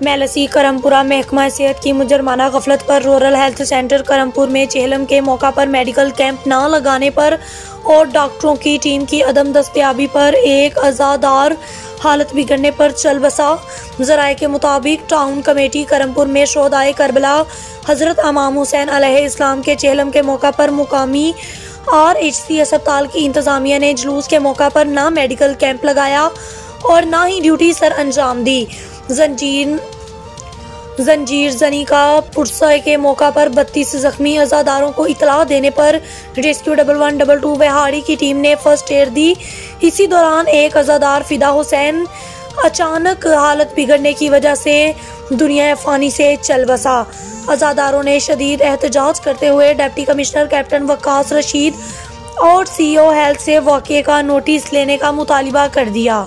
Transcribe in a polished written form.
मेलसी करमपुरा महकमा सेहत की मुजरमाना गफलत पर रूरल हेल्थ सेंटर करमपुर में चेहलम के मौका पर मेडिकल कैंप न लगाने पर और डॉक्टरों की टीम की अदम दस्तयाबी पर एक अज़ादार हालत बिगड़ने पर चल बसा। ज़राए के मुताबिक टाउन कमेटी करमपुर में शोहदाए करबला हजरत इमाम हुसैन अलैहिस्सलाम के चेहलम के मौका पर मुकामी RHC अस्पताल की इंतजामिया ने जुलूस के मौका पर ना मेडिकल कैंप लगाया और ना ही ड्यूटी सर अंजाम दी। जंजीर जनी का पुरसा के मौका पर 32 जख्मी अज़ादारों को इतला देने पर रेस्क्यू 1112 वहाड़ी की टीम ने फर्स्ट एड दी। इसी दौरान एक अज़ादार फिदा हुसैन अचानक हालत बिगड़ने की वजह से दुनिया फ़ानी से चल बसा। अज़ादारों ने शदीद एहतजाज करते हुए डिप्टी कमिश्नर कैप्टन वक्कास रशीद और CEO हेल्थ से वाक़े का नोटिस लेने का मुतालिबा कर दिया।